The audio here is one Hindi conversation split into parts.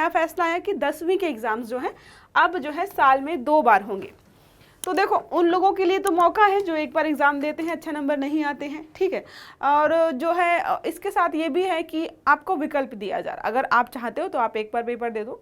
नया फैसला आया कि 10वीं के एग्ज़ाम्स जो हैं अब जो है साल में 2 बार होंगे। तो देखो उन लोगों के लिए तो मौका है जो एक बार एग्ज़ाम देते हैं, अच्छा नंबर नहीं आते हैं, ठीक है। और जो है इसके साथ ये भी है कि आपको विकल्प दिया जा रहा है, अगर आप चाहते हो तो आप एक बार पेपर दे दो,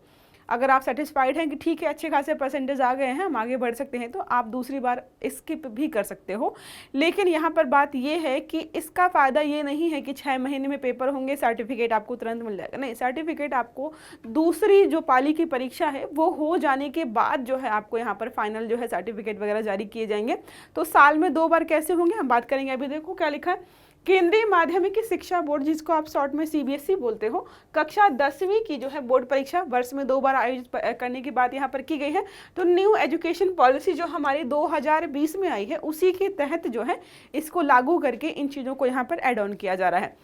अगर आप सेटिस्फाइड हैं कि ठीक है अच्छे खासे परसेंटेज आ गए हैं, हम आगे बढ़ सकते हैं, तो आप दूसरी बार स्किप भी कर सकते हो। लेकिन यहाँ पर बात ये है कि इसका फ़ायदा ये नहीं है कि 6 महीने में पेपर होंगे, सर्टिफिकेट आपको तुरंत मिल जाएगा, नहीं, सर्टिफिकेट आपको दूसरी जो पाली की परीक्षा है वो हो जाने के बाद जो है आपको यहाँ पर फाइनल जो है सर्टिफिकेट वगैरह जारी किए जाएंगे। तो साल में 2 बार कैसे होंगे हम बात करेंगे। अभी देखो क्या लिखा है, केंद्रीय माध्यमिक शिक्षा बोर्ड, जिसको आप शॉर्ट में सीबीएसई बोलते हो, कक्षा 10वीं की जो है बोर्ड परीक्षा वर्ष में 2 बार आयोजित करने की बात यहाँ पर की गई है। तो न्यू एजुकेशन पॉलिसी जो हमारी 2020 में आई है उसी के तहत जो है इसको लागू करके इन चीज़ों को यहाँ पर एड ऑन किया जा रहा है।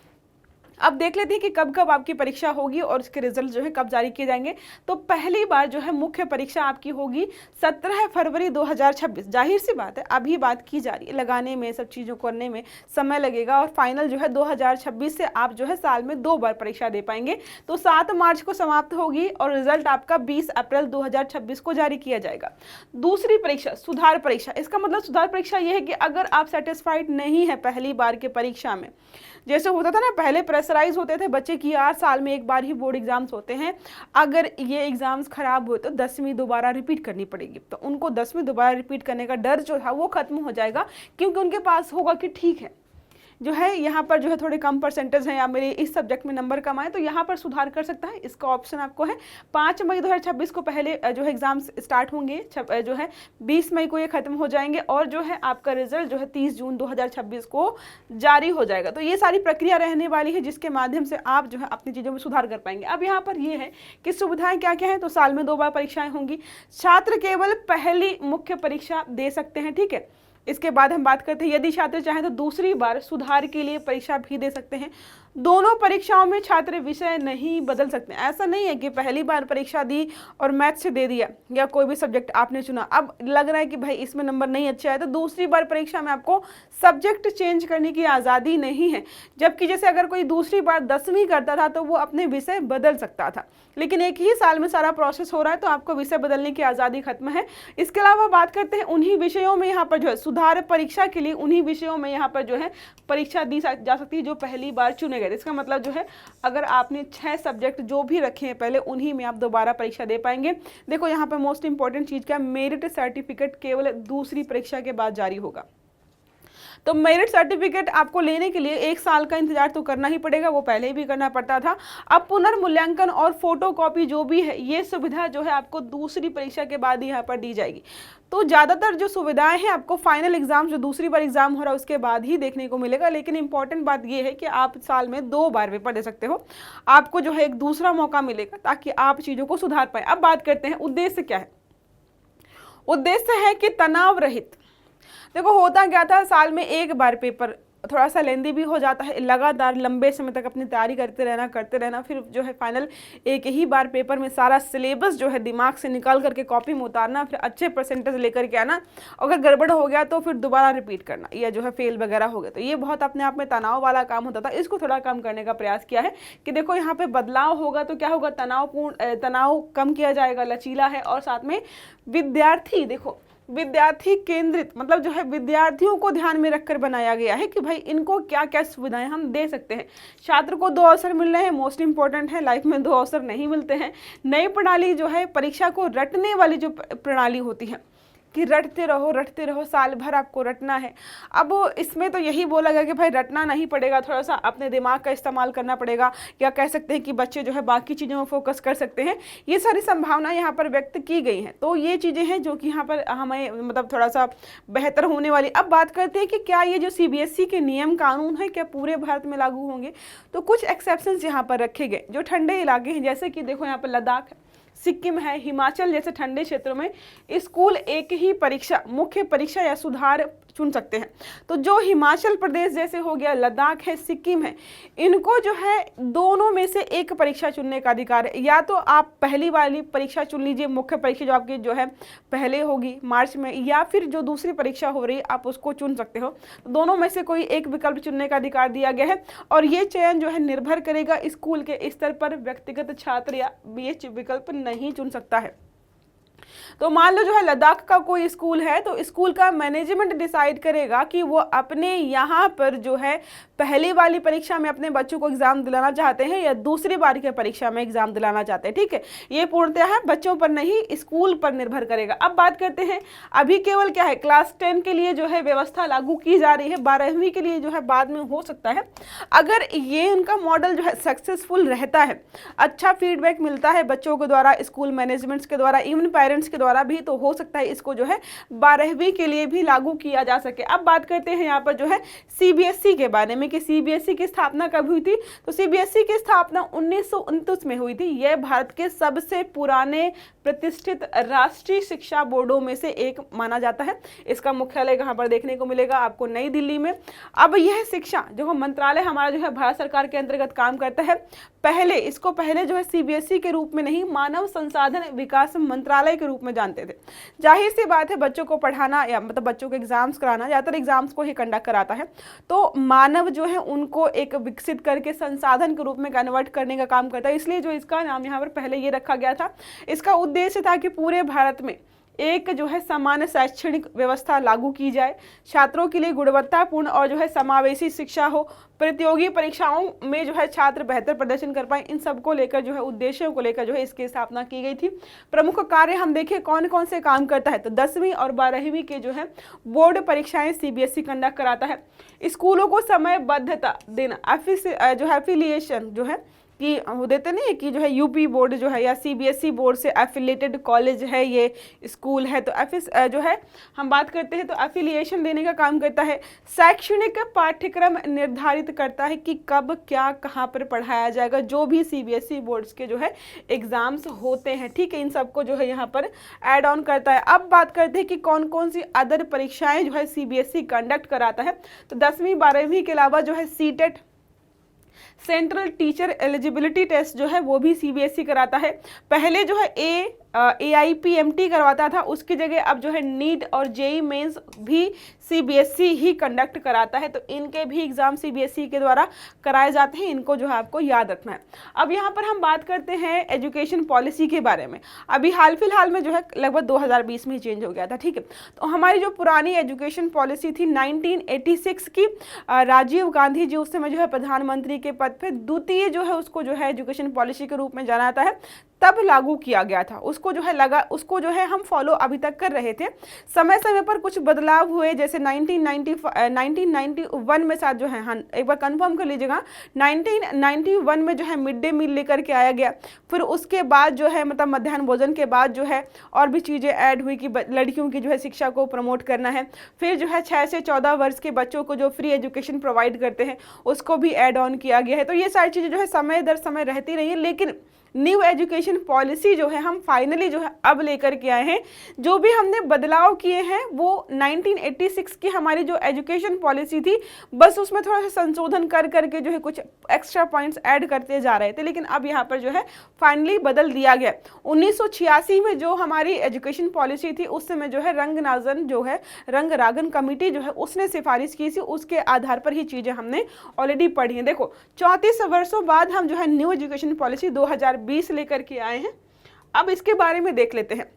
अब देख लेते हैं कि कब कब आपकी परीक्षा होगी और उसके रिजल्ट जो है कब जारी किए जाएंगे। तो पहली बार जो है मुख्य परीक्षा आपकी होगी 17 फरवरी 2026। जाहिर सी बात है अभी बात की जा रही है, लगाने में सब चीज़ों को करने में समय लगेगा, और फाइनल जो है 2026 से आप जो है साल में 2 बार परीक्षा दे पाएंगे। तो 7 मार्च को समाप्त होगी और रिजल्ट आपका 20 अप्रैल 2026 को जारी किया जाएगा। दूसरी परीक्षा सुधार परीक्षा, इसका मतलब सुधार परीक्षा ये है कि अगर आप सेटिस्फाइड नहीं है पहली बार के परीक्षा में, जैसे होता था ना पहले प्रेशराइज होते थे बच्चे कि यार साल में एक बार ही बोर्ड एग्जाम्स होते हैं, अगर ये एग्जाम्स खराब हुए तो 10वीं दोबारा रिपीट करनी पड़ेगी। तो उनको 10वीं दोबारा रिपीट करने का डर जो था वो खत्म हो जाएगा, क्योंकि उनके पास होगा कि ठीक है जो है यहाँ पर जो है थोड़े कम परसेंटेज हैं या मेरे इस सब्जेक्ट में नंबर कम आए, तो यहाँ पर सुधार कर सकता है। इसका ऑप्शन आपको है। 5 मई 2026 को पहले जो है एग्जाम्स स्टार्ट होंगे, जो है 20 मई को ये खत्म हो जाएंगे, और जो है आपका रिजल्ट जो है 30 जून 2026 को जारी हो जाएगा। तो ये सारी प्रक्रिया रहने वाली है जिसके माध्यम से आप जो है अपनी चीज़ों में सुधार कर पाएंगे। अब यहाँ पर ये है कि सुविधाएं क्या क्या हैं। तो साल में 2 बार परीक्षाएं होंगी, छात्र केवल पहली मुख्य परीक्षा दे सकते हैं, ठीक है। इसके बाद हम बात करते हैं यदि छात्र चाहें तो दूसरी बार सुधार के लिए परीक्षा भी दे सकते हैं। दोनों परीक्षाओं में छात्र विषय नहीं बदल सकते। ऐसा नहीं है कि पहली बार परीक्षा दी और मैथ से दे दिया या कोई भी सब्जेक्ट आपने चुना, अब लग रहा है कि भाई इसमें नंबर नहीं अच्छे आए तो दूसरी बार परीक्षा में आपको सब्जेक्ट चेंज करने की आज़ादी नहीं है। जबकि जैसे अगर कोई दूसरी बार 10वीं करता था तो वो अपने विषय बदल सकता था, लेकिन एक ही साल में सारा प्रोसेस हो रहा है तो आपको विषय बदलने की आज़ादी खत्म है। इसके अलावा बात करते हैं उन्हीं विषयों में यहाँ पर जो है सुधार परीक्षा के लिए उन्हीं विषयों में यहाँ पर जो है परीक्षा दी जा सकती है जो पहली बार चुने गए। इसका मतलब जो है अगर आपने 6 सब्जेक्ट जो भी रखे हैं पहले उन्हीं में आप दोबारा परीक्षा दे पाएंगे। देखो यहाँ पर मोस्ट इंपॉर्टेंट चीज़ क्या, मेरिट सर्टिफिकेट केवल दूसरी परीक्षा के बाद जारी होगा। तो मेरिट सर्टिफिकेट आपको लेने के लिए 1 साल का इंतजार तो करना ही पड़ेगा, वो पहले भी करना पड़ता था। अब पुनर्मूल्यांकन और फोटोकॉपी जो भी है ये सुविधा जो है आपको दूसरी परीक्षा के बाद यहाँ पर दी जाएगी। तो ज़्यादातर जो सुविधाएं हैं आपको फाइनल एग्जाम जो दूसरी बार एग्जाम हो रहा है उसके बाद ही देखने को मिलेगा। लेकिन इंपॉर्टेंट बात ये है कि आप साल में 2 बार पेपर दे सकते हो, आपको जो है एक दूसरा मौका मिलेगा ताकि आप चीज़ों को सुधार पाए। अब बात करते हैं उद्देश्य क्या है। उद्देश्य है कि तनाव रहित। देखो होता क्या था, साल में 1 बार पेपर थोड़ा सा लेंदी भी हो जाता है, लगातार लंबे समय तक अपनी तैयारी करते रहना, फिर जो है फाइनल एक ही बार पेपर में सारा सिलेबस जो है दिमाग से निकाल करके कॉपी में उतारना, फिर अच्छे परसेंटेज लेकर के आना, अगर गड़बड़ हो गया तो फिर दोबारा रिपीट करना या जो है फेल वगैरह हो गया, तो ये बहुत अपने आप में तनाव वाला काम होता था। इसको थोड़ा कम करने का प्रयास किया है कि देखो यहाँ पे बदलाव होगा तो क्या होगा, तनाव कम किया जाएगा, लचीला है, और साथ में विद्यार्थी, देखो विद्यार्थी केंद्रित, मतलब जो है विद्यार्थियों को ध्यान में रखकर बनाया गया है कि भाई इनको क्या क्या सुविधाएं हम दे सकते हैं। छात्र को 2 अवसर मिल रहे हैं, मोस्ट इंपॉर्टेंट है, लाइफ में 2 अवसर नहीं मिलते हैं। नई प्रणाली जो है परीक्षा को रटने वाली जो प्रणाली होती है कि रटते रहो, साल भर आपको रटना है। अब इसमें तो यही बोला गया कि भाई रटना नहीं पड़ेगा, थोड़ा सा अपने दिमाग का इस्तेमाल करना पड़ेगा, या कह सकते हैं कि बच्चे जो है बाकी चीज़ों में फोकस कर सकते हैं। ये सारी संभावनाएं यहाँ पर व्यक्त की गई हैं। तो ये चीज़ें हैं जो कि यहाँ पर हमें मतलब थोड़ा सा बेहतर होने वाली। अब बात करते हैं कि क्या ये जो CBSE के नियम कानून है क्या पूरे भारत में लागू होंगे। तो कुछ एक्सेप्शंस यहाँ पर रखे गए। जो ठंडे इलाके हैं, जैसे कि देखो यहाँ पर लद्दाख है, सिक्किम है, हिमाचल जैसे ठंडे क्षेत्रों में स्कूल एक ही परीक्षा, मुख्य परीक्षा या सुधार चुन सकते हैं। तो जो हिमाचल प्रदेश जैसे हो गया, लद्दाख है, सिक्किम है, इनको जो है दोनों में से एक परीक्षा चुनने का अधिकार है। या तो आप पहली वाली परीक्षा चुन लीजिए, मुख्य परीक्षा जो आपकी जो है पहले होगी मार्च में, या फिर जो दूसरी परीक्षा हो रही है आप उसको चुन सकते हो। तो दोनों में से कोई एक विकल्प चुनने का अधिकार दिया गया है और ये चयन जो है निर्भर करेगा स्कूल के स्तर पर। व्यक्तिगत छात्र या बीएच विकल्प नहीं चुन सकता है। तो मान लो जो है लद्दाख का कोई स्कूल है, तो स्कूल का मैनेजमेंट डिसाइड करेगा कि वो अपने यहाँ पर जो है पहली वाली परीक्षा में अपने बच्चों को एग्जाम दिलाना चाहते हैं या दूसरी बार की परीक्षा में एग्जाम दिलाना चाहते हैं। ठीक है, ये पूर्णतः है बच्चों पर नहीं, स्कूल पर निर्भर करेगा। अब बात करते हैं, अभी केवल क्या है, क्लास 10 के लिए जो है व्यवस्था लागू की जा रही है, 12वीं के लिए जो है बाद में हो सकता है। अगर ये उनका मॉडल जो है सक्सेसफुल रहता है, अच्छा फीडबैक मिलता है बच्चों के द्वारा, स्कूल मैनेजमेंट्स के द्वारा, इवन पेरेंट्स के द्वारा भी, तो हो सकता है इसको जो है 12वीं के लिए भी लागू किया जा सके। अब बात करते हैं यहाँ पर जो है सीबीएसई के बारे में कि सीबीएसई की स्थापना कब हुई थी। तो सीबीएसई की स्थापना 1929 में हुई थी। यह भारत के सबसे पुराने प्रतिष्ठित राष्ट्रीय शिक्षा बोर्डों में से एक माना जाता है। इसका मुख्यालय कहाँ पर देखने को मिलेगा आपको, नई दिल्ली में। अब यह शिक्षा जो मंत्रालय हमारा जो है भारत सरकार के अंतर्गत काम करता है। इसको पहले जो है सीबीएसई के रूप में नहीं, मानव संसाधन विकास मंत्रालय के रूप में जानते थे। जाहिर सी बात है, बच्चों को पढ़ाना या मतलब बच्चों को एग्जाम्स कराना, ज़्यादातर एग्जाम्स को ही कंडक्ट कराता है, तो मानव जो है उनको एक विकसित करके संसाधन के रूप में कन्वर्ट करने का काम करता है। इसलिए जो इसका नाम यहाँ पर पहले ये रखा गया था। इसका उद्देश्य था कि पूरे भारत में एक जो है समान शैक्षणिक व्यवस्था लागू की जाए, छात्रों के लिए गुणवत्तापूर्ण और जो है समावेशी शिक्षा हो, प्रतियोगी परीक्षाओं में जो है छात्र बेहतर प्रदर्शन कर पाए। इन सब को लेकर जो है, उद्देश्यों को लेकर जो है इसकी स्थापना की गई थी। प्रमुख कार्य हम देखें कौन कौन से काम करता है, तो 10वीं और 12वीं के जो है बोर्ड परीक्षाएं सीबीएसई कंडक्ट कराता है। स्कूलों को समयबद्धता देना, जो है एफिलिएशन जो है कि वो देते नहीं कि जो है यूपी बोर्ड जो है या सीबीएसई बोर्ड से एफिलेटेड कॉलेज है, ये स्कूल है, तो जो है हम बात करते हैं तो एफिलिएशन देने का काम करता है। शैक्षणिक पाठ्यक्रम निर्धारित करता है कि कब क्या कहाँ पर पढ़ाया जाएगा, जो भी सीबीएसई बोर्ड्स के जो है एग्जाम्स होते हैं। ठीक है, इन सबको जो है यहाँ पर ऐड ऑन करता है। अब बात करते हैं कि कौन कौन सी अदर परीक्षाएं जो है सीबीएसई कंडक्ट कराता है। तो 10वीं 12वीं के अलावा जो है CTET, central teacher eligibility test जो है वो भी सीबीएसई कराता है। पहले जो है AIPMT करवाता था, उसकी जगह अब जो है नीट और जेईई मेंस भी सीबीएसई ही कंडक्ट कराता है। तो इनके भी एग्जाम सीबीएसई के द्वारा कराए जाते हैं, इनको जो है आपको याद रखना है। अब यहाँ पर हम बात करते हैं एजुकेशन पॉलिसी के बारे में। अभी हाल फिलहाल में जो है लगभग 2020 में चेंज हो गया था। ठीक है, तो हमारी जो पुरानी एजुकेशन पॉलिसी थी 1986 की, राजीव गांधी जी उस समय जो है प्रधानमंत्री के पद पे द्वितीय जो है उसको जो है एजुकेशन पॉलिसी के रूप में जाना जाता है, तब लागू किया गया था। उसको जो है हम फॉलो अभी तक कर रहे थे। समय समय पर कुछ बदलाव हुए, जैसे 1991 में साथ जो है, हाँ एक बार कंफर्म कर लीजिएगा, 1991 में जो है मिड डे मील लेकर के आया गया। फिर उसके बाद जो है मतलब मध्याह्न भोजन के बाद जो है और भी चीज़ें ऐड हुई कि लड़कियों की जो है शिक्षा को प्रमोट करना है। फिर जो है 6 से 14 वर्ष के बच्चों को जो फ्री एजुकेशन प्रोवाइड करते हैं उसको भी ऐड ऑन किया गया है। तो ये सारी चीज़ें जो है समय दर समय रहती रही है, लेकिन न्यू एजुकेशन पॉलिसी जो है हम फाइनली जो है अब लेकर के आए हैं। जो भी हमने बदलाव किए हैं वो 1986 की हमारी जो एजुकेशन पॉलिसी थी, बस उसमें थोड़ा सा संशोधन कर करके जो है कुछ एक्स्ट्रा पॉइंट्स ऐड करते जा रहे थे, लेकिन अब यहाँ पर जो है फाइनली बदल दिया गया। 1986 में जो हमारी एजुकेशन पॉलिसी थी उस समय जो है रंगरागन कमेटी जो है उसने सिफारिश की थी, उसके आधार पर ही चीज़ें हमने ऑलरेडी पढ़ी हैं। देखो 34 वर्षों बाद हम जो है न्यू एजुकेशन पॉलिसी 2020 लेकर के आए हैं। अब इसके बारे में देख लेते हैं।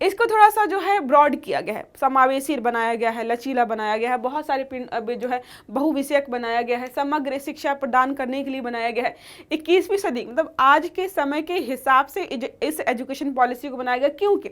इसको थोड़ा सा जो है ब्रॉड किया गया है, समावेशी बनाया गया है, लचीला बनाया गया है, बहुत सारे जो है बहुविषयक बनाया गया है, समग्र शिक्षा प्रदान करने के लिए बनाया गया है। 21वीं सदी मतलब आज के समय के हिसाब से इस एजुकेशन पॉलिसी को बनाया गया, क्योंकि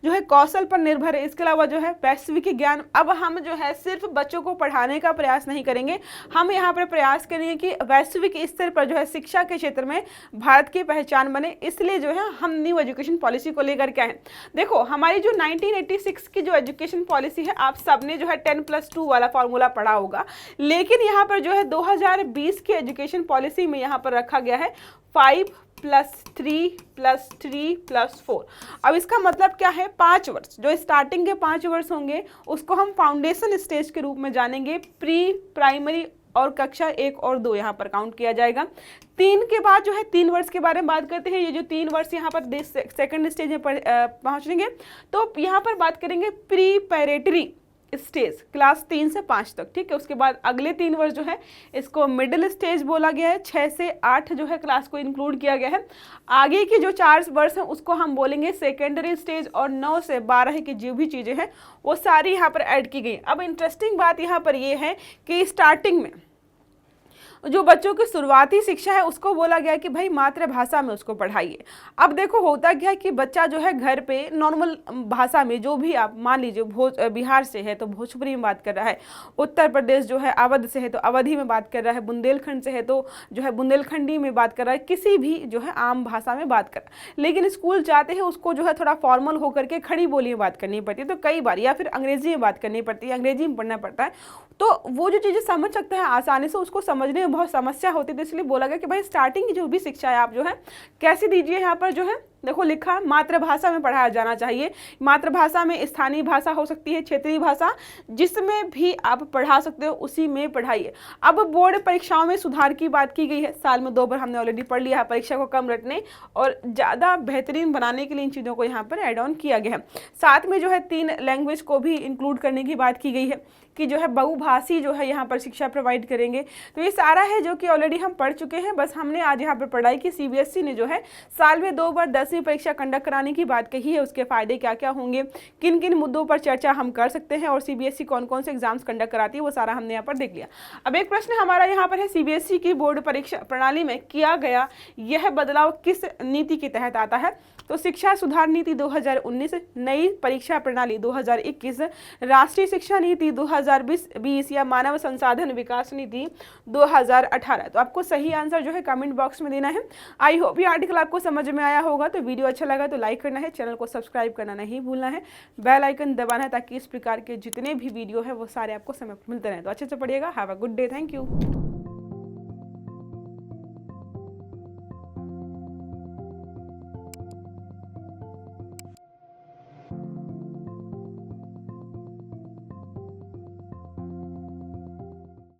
जो है कौशल पर निर्भर है। इसके अलावा जो है वैश्विक ज्ञान, अब हम जो है सिर्फ बच्चों को पढ़ाने का प्रयास नहीं करेंगे, हम यहाँ पर प्रयास करेंगे कि वैश्विक स्तर पर जो है शिक्षा के क्षेत्र में भारत की पहचान बने। इसलिए जो है हम न्यू एजुकेशन पॉलिसी को लेकर के आए। देखो हमारी जो 1986 की जो एजुकेशन पॉलिसी है, आप सबने जो है 10+2 वाला फॉर्मूला पढ़ा होगा, लेकिन यहाँ पर जो है 2020 की एजुकेशन पॉलिसी में यहाँ पर रखा गया है 5 +3+3+4। अब इसका मतलब क्या है, 5 वर्ष, जो स्टार्टिंग के 5 वर्ष होंगे उसको हम फाउंडेशन स्टेज के रूप में जानेंगे, प्री प्राइमरी और कक्षा 1 और 2 यहाँ पर काउंट किया जाएगा। 3 के बाद जो है 3 वर्ष के बारे में बात करते हैं। ये जो 3 वर्ष यहाँ पर सेकंड स्टेज में पहुँचेंगे तो यहाँ पर बात करेंगे प्रीपैरेटरी स्टेज, क्लास 3 से 5 तक, ठीक है। उसके बाद अगले 3 वर्ष जो है इसको मिडिल स्टेज बोला गया है, 6 से 8 जो है क्लास को इंक्लूड किया गया है। आगे की जो 4 वर्ष हैं उसको हम बोलेंगे सेकेंडरी स्टेज, और 9 से 12 की जो भी चीज़ें हैं वो सारी यहाँ पर ऐड की गई। अब इंटरेस्टिंग बात यहाँ पर ये है कि स्टार्टिंग में जो बच्चों की शुरुआती शिक्षा है उसको बोला गया कि भाई मातृभाषा में उसको पढ़ाइए। अब देखो होता क्या है कि बच्चा जो है घर पे नॉर्मल भाषा में, जो भी आप मान लीजिए बिहार से है तो भोजपुरी में बात कर रहा है, उत्तर प्रदेश जो है अवध से है तो अवधी में बात कर रहा है, बुंदेलखंड से है तो जो है बुंदेलखंडी में बात कर रहा है, किसी भी जो है आम भाषा में बात कर रहा है। लेकिन स्कूल जाते हैं उसको जो है थोड़ा फॉर्मल होकर के खड़ी बोली में बात करनी पड़ती है, तो कई बार या फिर अंग्रेजी में बात करनी पड़ती है, अंग्रेजी में पढ़ना पड़ता है, तो वो जो चीज़ें समझ सकते हैं आसानी से, उसको समझने में बहुत समस्या होती थी। इसलिए बोला गया कि भाई स्टार्टिंग की जो भी शिक्षा है आप जो है कैसे दीजिए, यहाँ पर जो है देखो लिखा मातृभाषा में पढ़ाया जाना चाहिए। मातृभाषा में स्थानीय भाषा हो सकती है, क्षेत्रीय भाषा, जिसमें भी आप पढ़ा सकते हो उसी में पढ़ाइए। अब बोर्ड परीक्षाओं में सुधार की बात की गई है, साल में 2 बार हमने ऑलरेडी पढ़ लिया है। परीक्षा को कम रटने और ज़्यादा बेहतरीन बनाने के लिए इन चीज़ों को यहाँ पर ऐड ऑन किया गया है। साथ में जो है 3 लैंग्वेज को भी इंक्लूड करने की बात की गई है कि जो है बहुभाषी जो है यहाँ पर शिक्षा प्रोवाइड करेंगे। तो ये सारा है जो कि ऑलरेडी हम पढ़ चुके हैं, बस हमने आज यहाँ पर पढ़ाई की। CBSE ने जो है साल में 2 बार 10वीं परीक्षा कंडक्ट कराने की बात कही है, उसके फायदे क्या क्या होंगे, किन किन मुद्दों पर चर्चा हम कर सकते हैं, और CBSE कौन कौन से एग्जाम्स कंडक्ट कराती है वो सारा हमने यहाँ पर देख लिया। अब एक प्रश्न हमारा यहाँ पर है, CBSE की बोर्ड परीक्षा प्रणाली में किया गया यह बदलाव किस नीति के तहत आता है? तो शिक्षा सुधार नीति 2019, नई परीक्षा प्रणाली 2021, राष्ट्रीय शिक्षा नीति 2020 या मानव संसाधन विकास नीति 2018। तो आपको सही आंसर जो है कमेंट बॉक्स में देना है। आई होप ये आर्टिकल आपको समझ में आया होगा। तो वीडियो अच्छा लगा तो लाइक करना है, चैनल को सब्सक्राइब करना नहीं भूलना है, बेल आइकन दबाना है ताकि इस प्रकार के जितने भी वीडियो है वो सारे आपको समय पर मिलते रहें। तो अच्छे से पढ़िएगा। Have a good day, thank you.